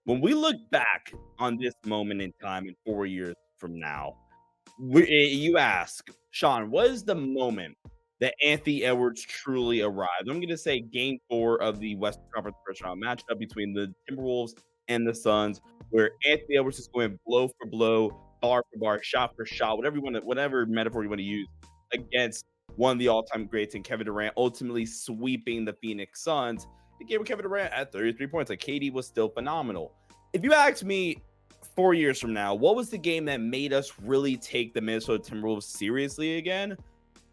When we look back on this moment in time in 4 years from now, you ask, Sean, what is the moment that Anthony Edwards truly arrived? I'm gonna say game 4 of the Western Conference first round matchup between the Timberwolves and the Suns, where Anthony Edwards is going blow for blow, bar for bar, shot for shot, whatever metaphor you wanna use, against one of the all-time greats in Kevin Durant, ultimately sweeping the Phoenix Suns. The game with Kevin Durant at 33 points, like KD was still phenomenal. If you ask me 4 years from now, what was the game that made us really take the Minnesota Timberwolves seriously again?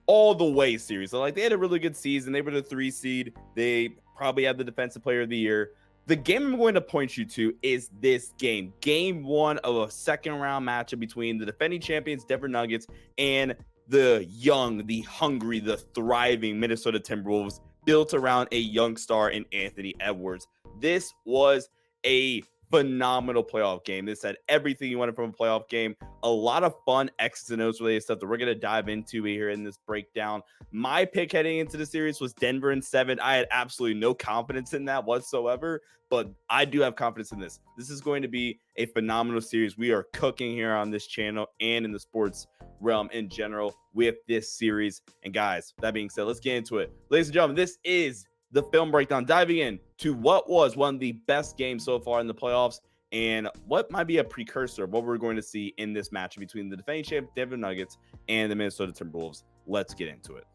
All the way serious. Like, they had a really good season. They were the 3 seed. They probably had the defensive player of the year. The game I'm going to point you to is this game. Game 1 of a second round matchup between the defending champions Denver Nuggets and the young, the hungry, the thriving Minnesota Timberwolves, built around a young star in Anthony Edwards. This was a phenomenal playoff game. This had everything you wanted from a playoff game. A lot of fun X's and O's related stuff that we're going to dive into here in this breakdown. My pick heading into the series was Denver in 7. I had absolutely no confidence in that whatsoever, but I do have confidence in this. This is going to be a phenomenal series. We are cooking here on this channel and in the sports realm in general with this series. And guys, that being said, let's get into it. Ladies and gentlemen, this is the film breakdown, diving in to what was one of the best games so far in the playoffs and what might be a precursor of what we're going to see in this match between the defending champ Denver Nuggets and the Minnesota Timberwolves. Let's get into it.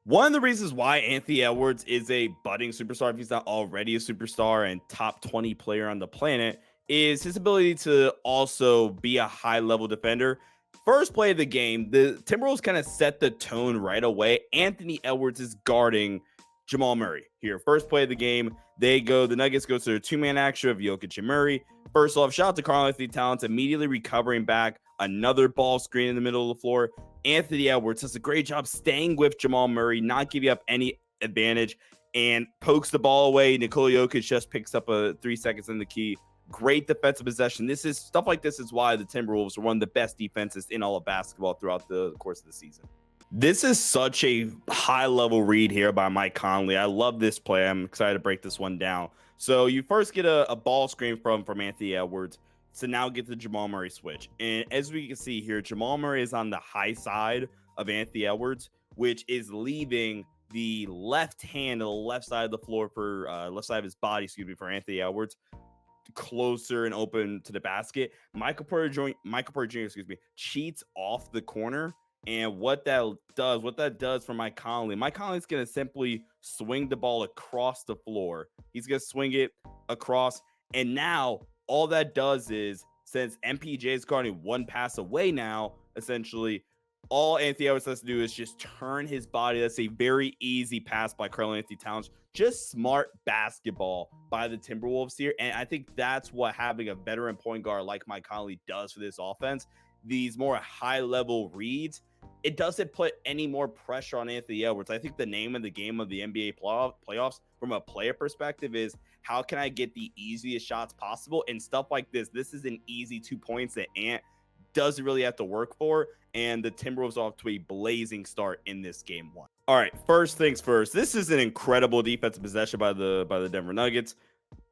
One of the reasons why Anthony Edwards is a budding superstar, if he's not already a superstar and top 20 player on the planet, is his ability to also be a high-level defender. First play of the game, the Timberwolves kind of set the tone right away. Anthony Edwards is guarding Jamal Murray here. First play of the game, the Nuggets go to their two-man action of Jokic and Murray. First off, shout out to Karl-Anthony Towns, immediately recovering back, another ball screen in the middle of the floor. Anthony Edwards does a great job staying with Jamal Murray, not giving up any advantage, and pokes the ball away. Nikola Jokic just picks up 3 seconds in the key. Great defensive possession. This is stuff like this is why the Timberwolves are one of the best defenses in all of basketball throughout the course of the season. This is such a high-level read here by Mike Conley. I love this play. I'm excited to break this one down. So you first get a ball screen from Anthony Edwards to now get the Jamal Murray switch. And as we can see here, Jamal Murray is on the high side of Anthony Edwards, which is leaving the left hand to the left side of the floor for left side of his body, for Anthony Edwards, closer and open to the basket. Michael Porter Jr., cheats off the corner. And what that does for Mike Conley's going to simply swing the ball across the floor. He's going to swing it across. And now all that does is, since MPJ is guarding one pass away now, essentially, all Anthony Edwards has to do is just turn his body. That's a very easy pass by Karl-Anthony Towns. Just smart basketball by the Timberwolves here. And I think that's what having a veteran point guard like Mike Conley does for this offense. These more high-level reads, it doesn't put any more pressure on Anthony Edwards. I think the name of the game of the NBA playoffs from a player perspective is, how can I get the easiest shots possible? And stuff like this is an easy 2 points that Ant doesn't really have to work for. And the Timberwolves off to a blazing start in this game 1. All right, first things first. This is an incredible defensive possession by the Denver Nuggets.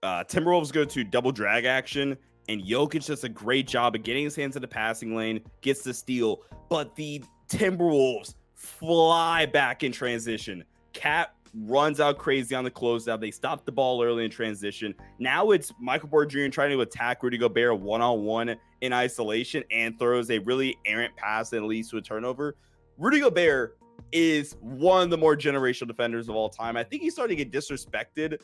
Timberwolves go to double drag action, and Jokic does a great job of getting his hands in the passing lane, gets the steal, but the Timberwolves fly back in transition. Cat runs out crazy on the closeout. They stop the ball early in transition. Now it's Michael Porter Jr. trying to attack Rudy Gobert one-on-one in isolation and throws a really errant pass that leads to a turnover. Rudy Gobert is one of the more generational defenders of all time. I think he's starting to get disrespected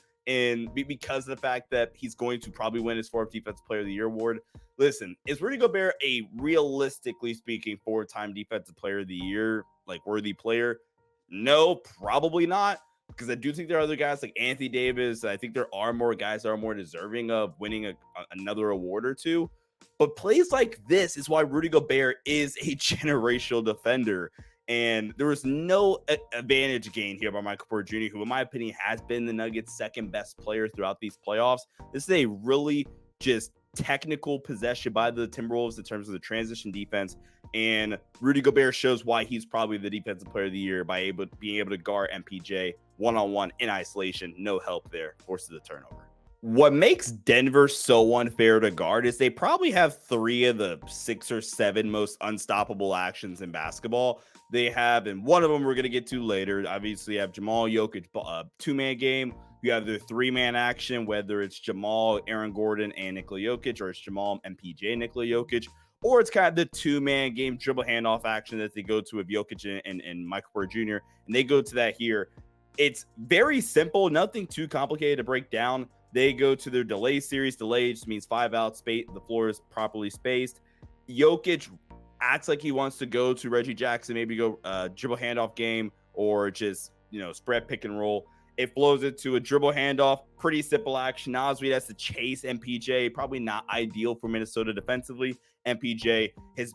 because of the fact that he's going to probably win his 4th Defensive Player of the Year award. Listen, is Rudy Gobert a realistically speaking 4-time Defensive Player of the Year, worthy player? No, probably not. Because I do think there are other guys like Anthony Davis. I think there are more guys that are more deserving of winning another award or two. But plays like this is why Rudy Gobert is a generational defender. And there was no advantage gained here by Michael Porter Jr., who, in my opinion, has been the Nuggets' second best player throughout these playoffs. This is a really just technical possession by the Timberwolves in terms of the transition defense. And Rudy Gobert shows why he's probably the defensive player of the year by being able to guard MPJ one-on-one in isolation. No help there. Forces the turnover. What makes Denver so unfair to guard is they probably have 3 of the 6 or 7 most unstoppable actions in basketball. They have, and one of them we're going to get to later, obviously you have Jamal Jokic, 2-man game. You have their 3-man action, whether it's Jamal, Aaron Gordon, and Nikola Jokic, or it's Jamal, MPJ, Nikola Jokic, or it's kind of the 2-man game dribble handoff action that they go to with Jokic and Michael Porter Jr., and they go to that here. It's very simple, nothing too complicated to break down. They go to their delay series. Delay just means 5 out, space. The floor is properly spaced. Jokic acts like he wants to go to Reggie Jackson, maybe go dribble handoff game, or just, spread pick and roll. It flows into a dribble handoff, pretty simple action. Nasri has to chase MPJ, probably not ideal for Minnesota defensively. MPJ has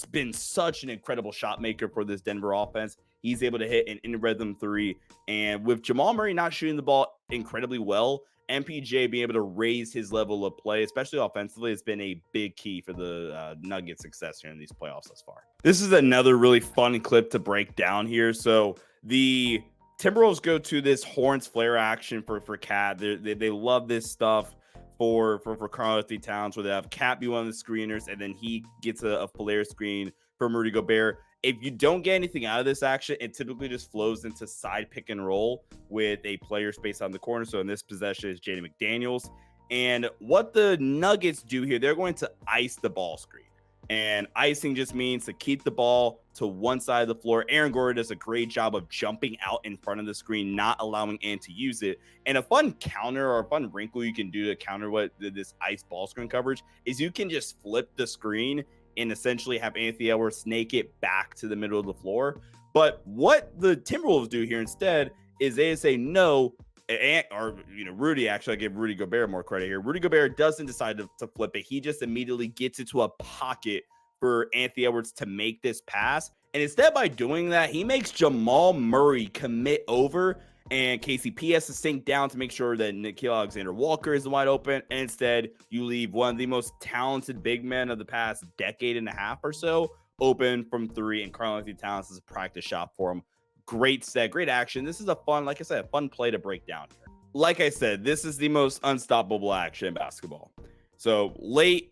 been such an incredible shot maker for this Denver offense. He's able to hit an in-rhythm 3. And with Jamal Murray not shooting the ball incredibly well, MPJ being able to raise his level of play, especially offensively, has been a big key for the Nuggets' success here in these playoffs thus far. This is another really fun clip to break down here. So the Timberwolves go to this Horns flare action for Cat. They love this stuff for Karl-Anthony Towns, where they have Cat be one of the screeners, and then he gets a flare screen from Rudy Gobert. If you don't get anything out of this action, it typically just flows into side pick and roll with a player space on the corner. So in this possession is Jaden McDaniels. And what the Nuggets do here, they're going to ice the ball screen. And icing just means to keep the ball to one side of the floor. Aaron Gordon does a great job of jumping out in front of the screen, not allowing Ant to use it. And a fun counter or a fun wrinkle you can do to counter what this ice ball screen coverage is you can just flip the screen and essentially have Anthony Edwards snake it back to the middle of the floor. But what the Timberwolves do here instead is they say no, Rudy, actually, I give Rudy Gobert more credit here. Rudy Gobert doesn't decide to flip it. He just immediately gets into a pocket for Anthony Edwards to make this pass. And instead, by doing that, he makes Jamal Murray commit over, and KCP has to sink down to make sure that Nickeil Alexander-Walker is wide open. And instead, you leave one of the most talented big men of the past decade and a half or so open from 3, and Karl-Anthony Towns is a practice shot for him. Great set, great action. This is a fun, like I said, a fun play to break down here. Like I said, this is the most unstoppable action in basketball. So late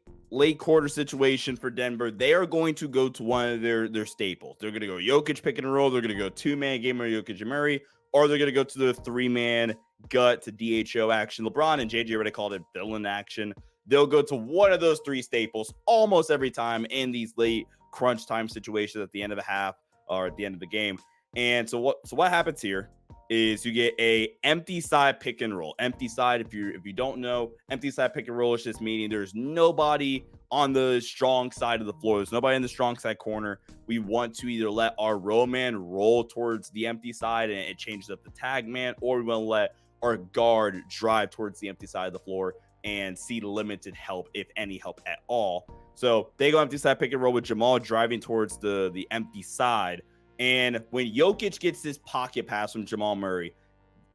quarter situation for Denver. They are going to go to one of their staples. They're going to go Jokic pick and roll. They're going to go 2-man game of Jokic and Murray, or they're going to go to the 3-man gut to DHO action. LeBron and JJ already called it villain action. They'll go to one of those 3 staples almost every time in these late crunch time situations at the end of the half or at the end of the game. And so what happens here is you get a empty side pick and roll. Empty side, if you don't know, empty side pick and roll is just meaning there's nobody on the strong side of the floor. There's nobody in the strong side corner. We want to either let our roll man roll towards the empty side and it changes up the tag man, or we want to let our guard drive towards the empty side of the floor and see limited help, if any help at all. So they go empty side pick and roll with Jamal driving towards the empty side. And when Jokic gets this pocket pass from Jamal Murray,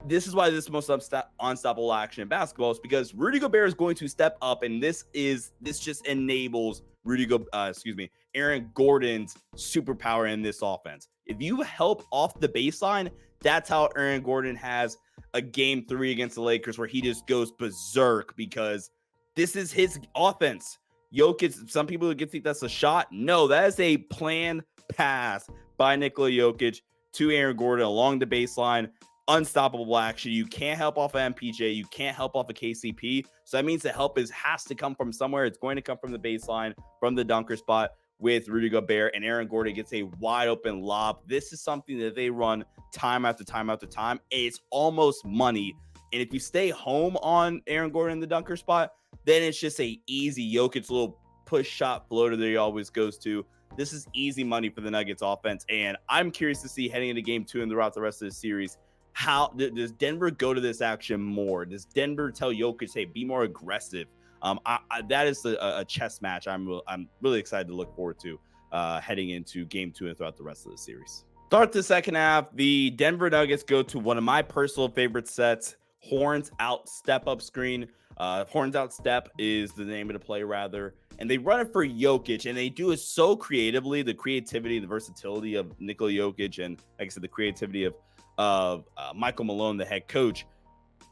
this is why this is the most unstoppable action in basketball, is because Rudy Gobert is going to step up, and this just enables Aaron Gordon's superpower in this offense. If you help off the baseline, that's how Aaron Gordon has a game 3 against the Lakers where he just goes berserk, because this is his offense. Jokic, some people think that's a shot. No, that is a planned pass by Nikola Jokic to Aaron Gordon along the baseline. Unstoppable action. You can't help off of MPJ. You can't help off of KCP. So that means the help has to come from somewhere. It's going to come from the baseline, from the dunker spot with Rudy Gobert, and Aaron Gordon gets a wide open lob. This is something that they run time after time after time. It's almost money. And if you stay home on Aaron Gordon in the dunker spot, then it's just a easy Jokic little push shot floater that he always goes to. This is easy money for the Nuggets offense. And I'm curious to see, heading into game 2 and throughout the rest of the series, how does Denver go to this action more? Does Denver tell Jokic, hey, be more aggressive? That is a chess match I'm really excited to look forward to heading into game 2 and throughout the rest of the series. Start the second half. The Denver Nuggets go to one of my personal favorite sets, Horns Out Step Up Screen. Horns Out Step is the name of the play, rather. And they run it for Jokic, and they do it so creatively. The creativity, the versatility of Nikola Jokic, and like I said, the creativity of Michael Malone, the head coach.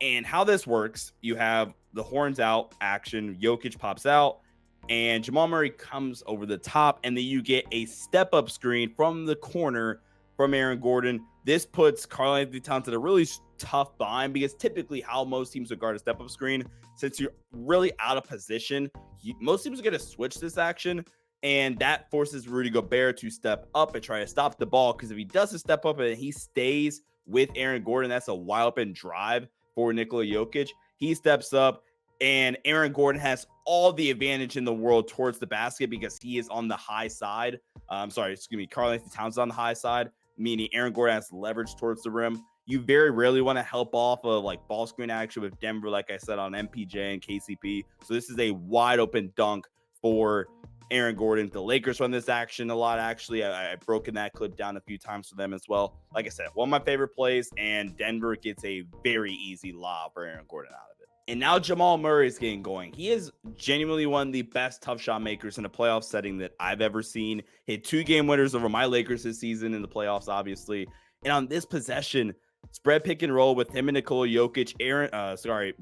And how this works, you have the Horns Out action. Jokic pops out, and Jamal Murray comes over the top, and then you get a step-up screen from the corner from Aaron Gordon. This puts Karl-Anthony Towns in a really tough bind, because typically how most teams would guard a step-up screen, since you're really out of position, most teams are going to switch this action, and that forces Rudy Gobert to step up and try to stop the ball, because if he doesn't step up and he stays with Aaron Gordon, that's a wide open drive for Nikola Jokic. He steps up, and Aaron Gordon has all the advantage in the world towards the basket because he is on the high side. Karl-Anthony Towns is on the high side, meaning Aaron Gordon has leverage towards the rim. You very rarely want to help off of like ball screen action with Denver, like I said, on MPJ and KCP. So this is a wide open dunk for Aaron Gordon. The Lakers run this action a lot, actually. I've broken that clip down a few times for them as well. Like I said, one of my favorite plays, and Denver gets a very easy lob for Aaron Gordon out of it. And now Jamal Murray is getting going. He is genuinely one of the best tough shot makers in a playoff setting that I've ever seen. Hit 2 game winners over my Lakers this season in the playoffs, obviously. And on this possession, spread pick and roll with him and Nikola Jokic.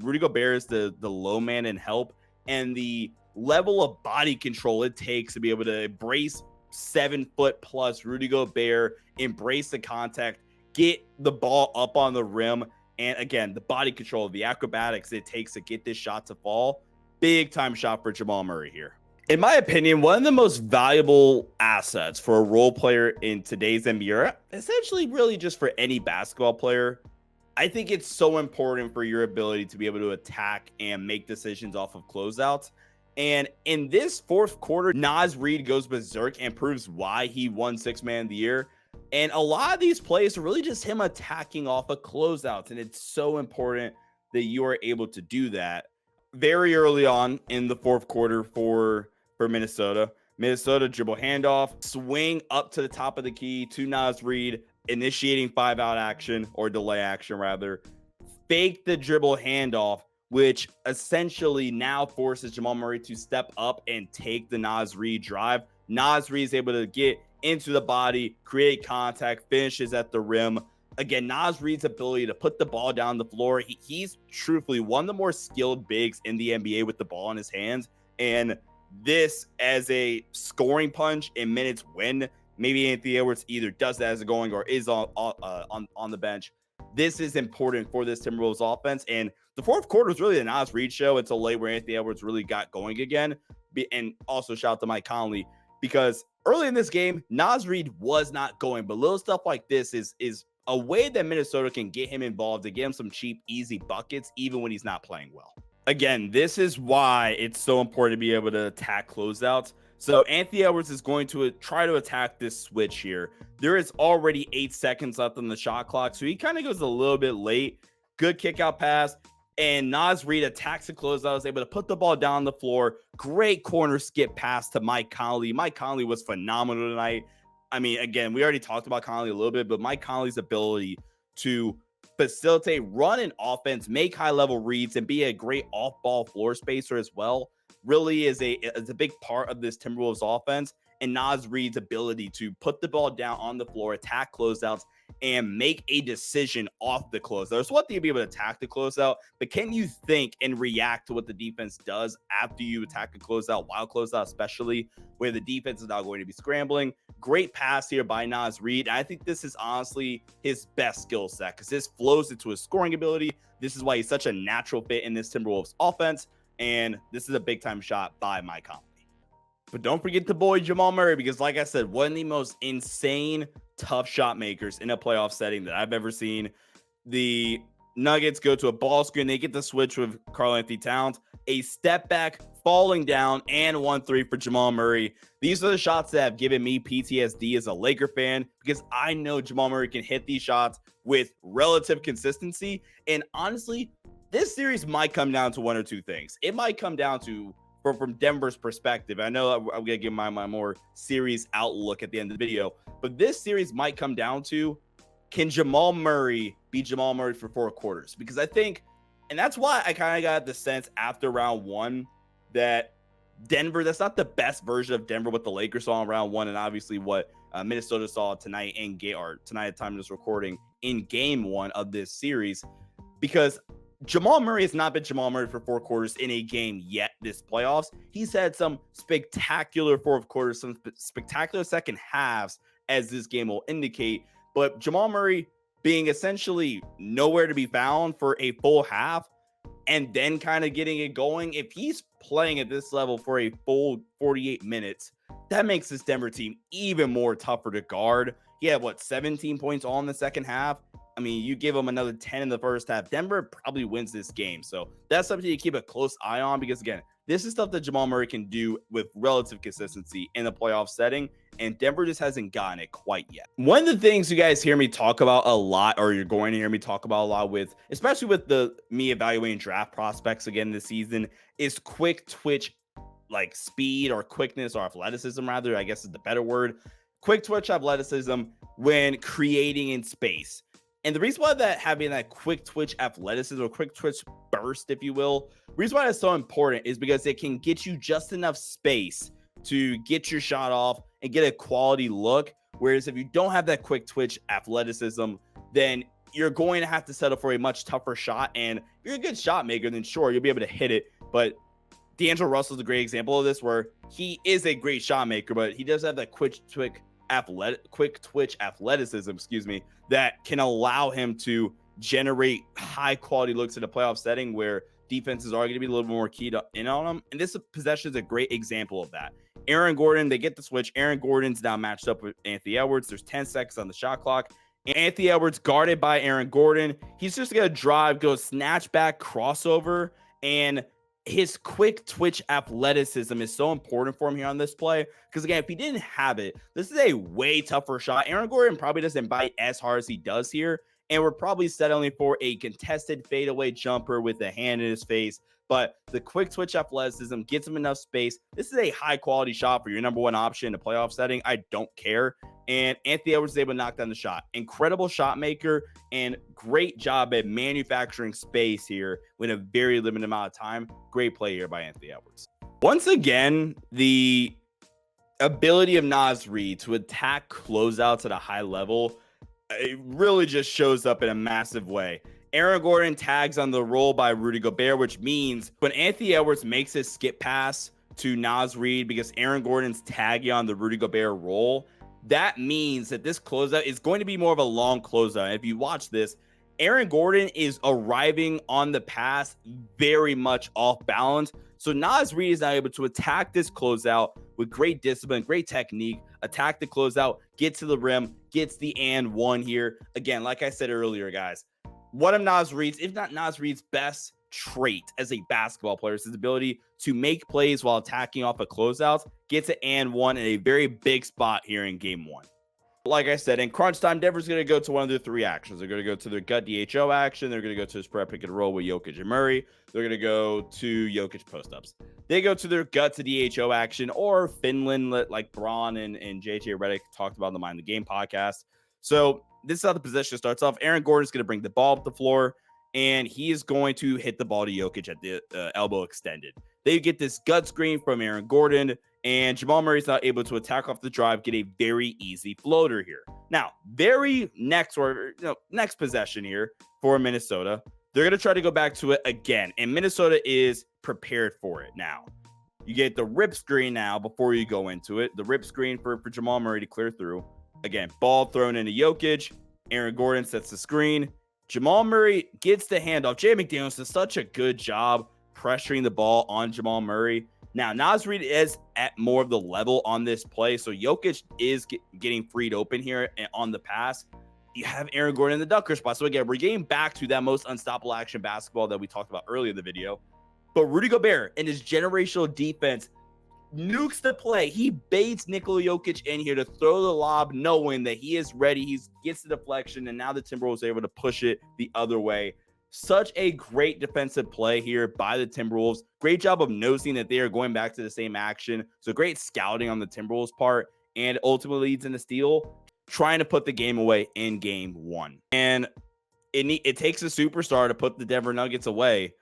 Rudy Gobert is the low man and help. And the level of body control it takes to be able to embrace 7 foot plus Rudy Gobert, embrace the contact, get the ball up on the rim. And again, the body control, the acrobatics it takes to get this shot to fall. Big time shot for Jamal Murray here. In my opinion, one of the most valuable assets for a role player in today's NBA, essentially really just for any basketball player, I think it's so important for your ability to be able to attack and make decisions off of closeouts. And in this fourth quarter, Naz Reid goes berserk and proves why he won 6th Man of the Year. And a lot of these plays are really just him attacking off of closeouts. And it's so important that you are able to do that very early on in the fourth quarter for Minnesota. Minnesota dribble handoff, swing up to the top of the key to Naz Reid, initiating 5-out action, or delay action rather. Fake the dribble handoff, which essentially now forces Jamal Murray to step up and take the Naz Reid drive. Naz Reid is able to get into the body, create contact, finishes at the rim. Again, Naz Reid's ability to put the ball down the floor, he's truthfully one of the more skilled bigs in the NBA with the ball in his hands. And this as a scoring punch in minutes when maybe Anthony Edwards either does that as a going or is on the bench. This is important for this Timberwolves offense. And the fourth quarter was really the Naz Reid show until late, where Anthony Edwards really got going again. And also shout out to Mike Conley, because early in this game, Naz Reid was not going, but little stuff like this is a way that Minnesota can get him involved to get him some cheap, easy buckets, even when he's not playing well. Again, this is why it's so important to be able to attack closeouts. So Anthony Edwards is going to try to attack this switch here. There is already 8 seconds left on the shot clock, so he kind of goes a little bit late. Good kick out pass. And Naz Reid attacks the closeout, is able to put the ball down on the floor. Great corner skip pass to Mike Conley. Mike Conley was phenomenal tonight. I mean, again, we already talked about Conley a little bit, but Mike Conley's ability to facilitate, run an offense, make high-level reads, and be a great off-ball floor spacer as well really is a big part of this Timberwolves offense. And Naz Reid's ability to put the ball down on the floor, attack closeouts, and make a decision off the closeout. It's one thing to be able to attack the closeout, but can you think and react to what the defense does after you attack a closeout, wild closeout especially, where the defense is now going to be scrambling? Great pass here by Naz Reid. I think this is honestly his best skill set, because this flows into his scoring ability. This is why he's such a natural fit in this Timberwolves offense, and this is a big-time shot by Mike Conley. But don't forget the boy Jamal Murray, because like I said, one of the most insane tough shot makers in a playoff setting that I've ever seen. The Nuggets go to a ball screen. They get the switch with Karl-Anthony Towns. A step back, falling down, and 1-3 for Jamal Murray. These are the shots that have given me PTSD as a Laker fan, because I know Jamal Murray can hit these shots with relative consistency. And honestly, this series might come down to one or two things. It might come down to, from Denver's perspective. I know I'm going to give my more series outlook at the end of the video, but this series might come down to, can Jamal Murray be Jamal Murray for 4 quarters? Because I think, and that's why I kind of got the sense after round 1 that Denver, that's not the best version of Denver what the Lakers saw in round 1, and obviously what Minnesota saw tonight tonight at the time of this recording in game 1 of this series, because Jamal Murray has not been Jamal Murray for 4 quarters in a game yet this playoffs. He's had some spectacular 4th quarters, some spectacular second halves, as this game will indicate. But Jamal Murray being essentially nowhere to be found for a full half and then kind of getting it going, if he's playing at this level for a full 48 minutes, that makes this Denver team even more tougher to guard. He had, 17 points all in the second half? I mean, you give him another 10 in the first half, Denver probably wins this game. So that's something to keep a close eye on, because, again, this is stuff that Jamal Murray can do with relative consistency in the playoff setting, and Denver just hasn't gotten it quite yet. One of the things you guys hear me talk about a lot, or you're going to hear me talk about a lot with, especially with me evaluating draft prospects again this season, is quick twitch, like speed or quickness or athleticism, rather, I guess is the better word. Quick twitch athleticism when creating in space. And the reason why that having that quick twitch athleticism or quick twitch burst, if you will, the reason why it's so important is because it can get you just enough space to get your shot off and get a quality look. Whereas if you don't have that quick twitch athleticism, then you're going to have to settle for a much tougher shot. And if you're a good shot maker, then sure, you'll be able to hit it. But D'Angelo Russell's a great example of this, where he is a great shot maker, but he does have that quick twitch athleticism, that can allow him to generate high quality looks in a playoff setting where defenses are going to be a little more keyed in on him. And this possession is a great example of that. Aaron Gordon, they get the switch. Aaron Gordon's now matched up with Anthony Edwards. There's 10 seconds on the shot clock. Anthony Edwards guarded by Aaron Gordon. He's just going to drive, go snatch back, crossover, and his quick twitch athleticism is so important for him here on this play. Because, again, if he didn't have it, this is a way tougher shot. Aaron Gordon probably doesn't bite as hard as he does here. And we're probably settling for a contested fadeaway jumper with a hand in his face. But the quick twitch athleticism gets him enough space. This is a high-quality shot for your number 1 option in a playoff setting. I don't care. And Anthony Edwards is able to knock down the shot. Incredible shot maker and great job at manufacturing space here with a very limited amount of time. Great play here by Anthony Edwards. Once again, the ability of Naz Reid to attack closeouts at a high level, it really just shows up in a massive way. Aaron Gordon tags on the roll by Rudy Gobert, which means when Anthony Edwards makes his skip pass to Naz Reid, because Aaron Gordon's tagging on the Rudy Gobert roll, that means that this closeout is going to be more of a long closeout. And if you watch this, Aaron Gordon is arriving on the pass very much off balance. So Naz Reid is now able to attack this closeout with great discipline, great technique, attack the closeout, get to the rim, gets the and one here. Again, like I said earlier, guys, one of Naz Reid's, if not Naz Reid's best trait as a basketball player is his ability to make plays while attacking off a closeout, gets it and one in a very big spot here in game 1. Like I said, in crunch time, Denver's going to go to one of their 3 actions. They're going to go to their gut DHO action. They're going to go to a spread pick and roll with Jokic and Murray. They're going to go to Jokic post-ups. They go to their gut to DHO action, or Finland, like Braun and JJ Redick talked about in the Mind the Game podcast. So this is how the possession starts off. Aaron Gordon's going to bring the ball up the floor, and he is going to hit the ball to Jokic at the elbow extended. They get this gut screen from Aaron Gordon, and Jamal Murray's not able to attack off the drive, get a very easy floater here. Now, next possession here for Minnesota. They're going to try to go back to it again, and Minnesota is prepared for it now. You get the rip screen now before you go into it. The rip screen for Jamal Murray to clear through. Again, ball thrown into Jokic. Aaron Gordon sets the screen. Jamal Murray gets the handoff. Jay McDaniels does such a good job pressuring the ball on Jamal Murray. Now, Naz Reid is at more of the level on this play, so Jokic is getting freed open here on the pass. You have Aaron Gordon in the dunker spot. So again, we're getting back to that most unstoppable action basketball that we talked about earlier in the video. But Rudy Gobert and his generational defense nukes the play. He baits Nikola Jokic in here to throw the lob, knowing that he is ready. He gets the deflection, and now the Timberwolves are able to push it the other way. Such a great defensive play here by the Timberwolves. Great job of noticing that they are going back to the same action. So great scouting on the Timberwolves part, and ultimately leads in the steal, trying to put the game away in game one. And it takes a superstar to put the Denver Nuggets away.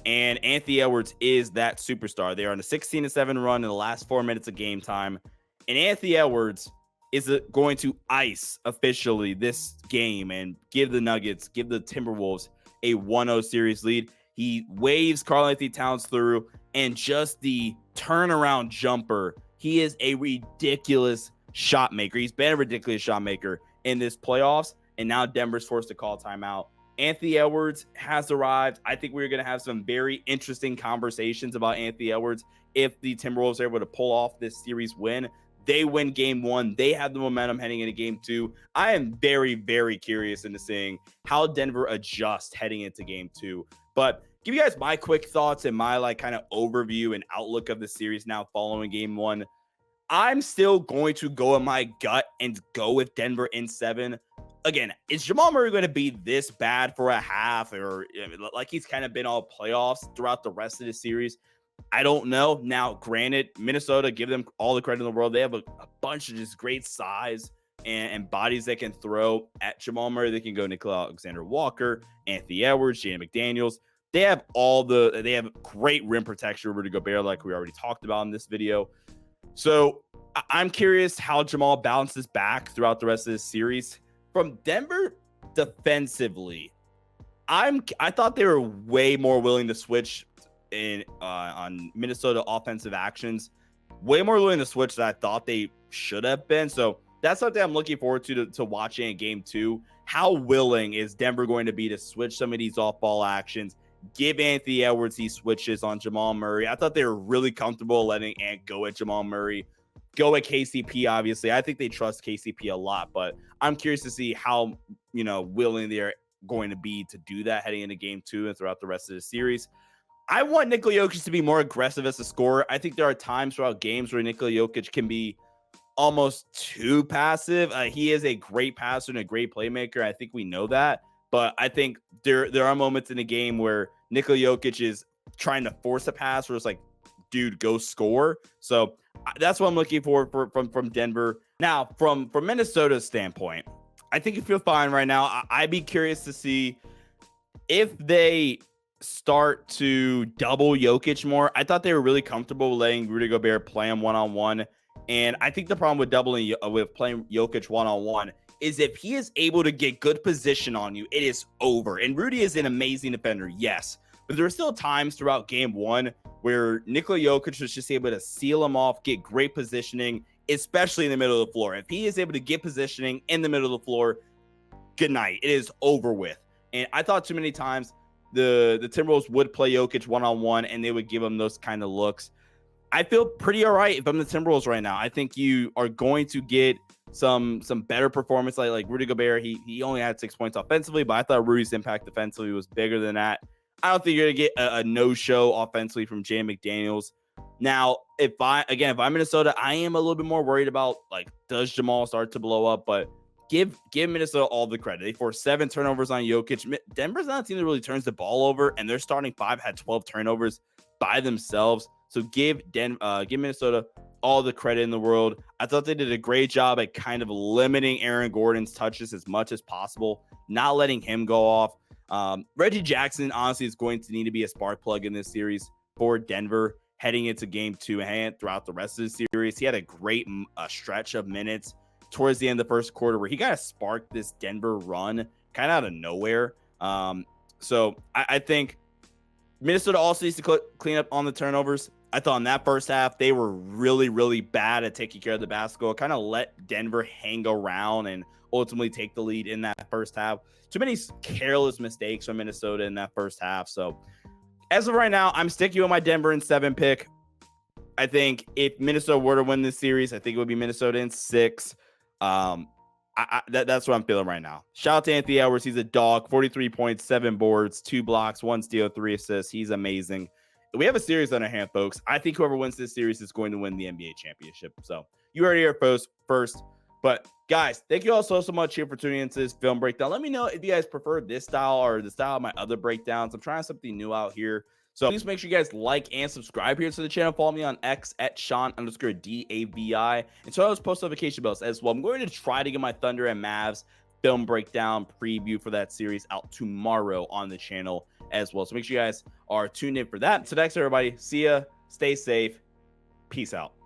And Anthony Edwards is that superstar. They are on a 16-7 run in the last 4 minutes of game time. And Anthony Edwards is going to ice officially this game and give the Timberwolves a 1-0 series lead. He waves Karl-Anthony Towns through, and just the turnaround jumper. He is a ridiculous shot maker. He's been a ridiculous shot maker in this playoffs, and now Denver's forced to call timeout. Anthony Edwards has arrived. I think we're going to have some very interesting conversations about Anthony Edwards if the Timberwolves are able to pull off this series win. They win game one. They have the momentum heading into game two. I am very, very curious into seeing how Denver adjusts heading into game two. But give you guys my quick thoughts and my kind of overview and outlook of the series now following game one. I'm still going to go in my gut and go with Denver in 7. Again, is Jamal Murray going to be this bad for a half, or like he's kind of been all playoffs throughout the rest of the series? I don't know. Now, granted, Minnesota, give them all the credit in the world. They have a bunch of just great size and bodies that can throw at Jamal Murray. They can go Nickeil Alexander-Walker, Anthony Edwards, Jaden McDaniels. They have great rim protection, Rudy Gobert, like we already talked about in this video. So I'm curious how Jamal bounces back throughout the rest of this series. From Denver defensively, I thought they were way more willing to switch on Minnesota offensive actions, way more willing to switch than I thought they should have been. So that's something I'm looking forward to watching in game two. How willing is Denver going to be to switch some of these off-ball actions, give Anthony Edwards these switches on Jamal Murray? I thought they were really comfortable letting Ant go at Jamal Murray, go at KCP, obviously. I think they trust KCP a lot, but I'm curious to see how, willing they're going to be to do that heading into game two and throughout the rest of the series. I want Nikola Jokic to be more aggressive as a scorer. I think there are times throughout games where Nikola Jokic can be almost too passive. He is a great passer and a great playmaker. I think we know that. But I think there are moments in the game where Nikola Jokic is trying to force a pass where it's like, dude, go score. So that's what I'm looking for from Denver. Now, from Minnesota's standpoint, I think you feel fine right now. I'd be curious to see if they start to double Jokic more. I thought they were really comfortable letting Rudy Gobert play him one-on-one. And I think the problem with playing Jokic one-on-one is if he is able to get good position on you, it is over. And Rudy is an amazing defender, yes. But there are still times throughout game one where Nikola Jokic was just able to seal him off, get great positioning, especially in the middle of the floor. If he is able to get positioning in the middle of the floor, good night. It is over with. And I thought too many times the Timberwolves would play Jokic one-on-one and they would give him those kind of looks. I feel pretty all right if I'm the Timberwolves right now. I think you are going to get some better performance like Rudy Gobert. He only had 6 points offensively, but I thought Rudy's impact defensively was bigger than that. I don't think you're going to get a no-show offensively from Jaden McDaniels. Now, if I'm Minnesota, I am a little bit more worried about, does Jamal start to blow up? But give Minnesota all the credit. They forced 7 turnovers on Jokic. Denver's not a team that really turns the ball over, and their starting 5 had 12 turnovers by themselves. So give Minnesota all the credit in the world. I thought they did a great job at kind of limiting Aaron Gordon's touches as much as possible, not letting him go off. Reggie Jackson, honestly, is going to need to be a spark plug in this series for Denver heading into game 2 and throughout the rest of the series. He had a great stretch of minutes towards the end of the first quarter where he got to spark this Denver run kind of out of nowhere. So I think Minnesota also needs to clean up on the turnovers. I thought in that first half, they were really, really bad at taking care of the basketball, kind of let Denver hang around and ultimately take the lead in that first half. Too many careless mistakes from Minnesota in that first half. So as of right now, I'm sticking with my Denver in 7 pick. I think if Minnesota were to win this series, I think it would be Minnesota in 6. That's what I'm feeling right now. Shout out to Anthony Edwards. He's a dog. 43 points, 7 boards, 2 blocks, 1 steal, 3 assists. He's amazing. We have a series on our hand, folks. I think whoever wins this series is going to win the NBA championship. So you heard it here first. But guys, thank you all so much here for tuning into this film breakdown. Let me know if you guys prefer this style or the style of my other breakdowns. I'm trying something new out here. So please make sure you guys like and subscribe here to the channel. Follow me on X at Sean_DAVI. And so those post notification bells as well. I'm going to try to get my Thunder and Mavs film breakdown preview for that series out tomorrow on the channel as well. So make sure you guys are tuned in for that. So thanks everybody. See ya. Stay safe. Peace out.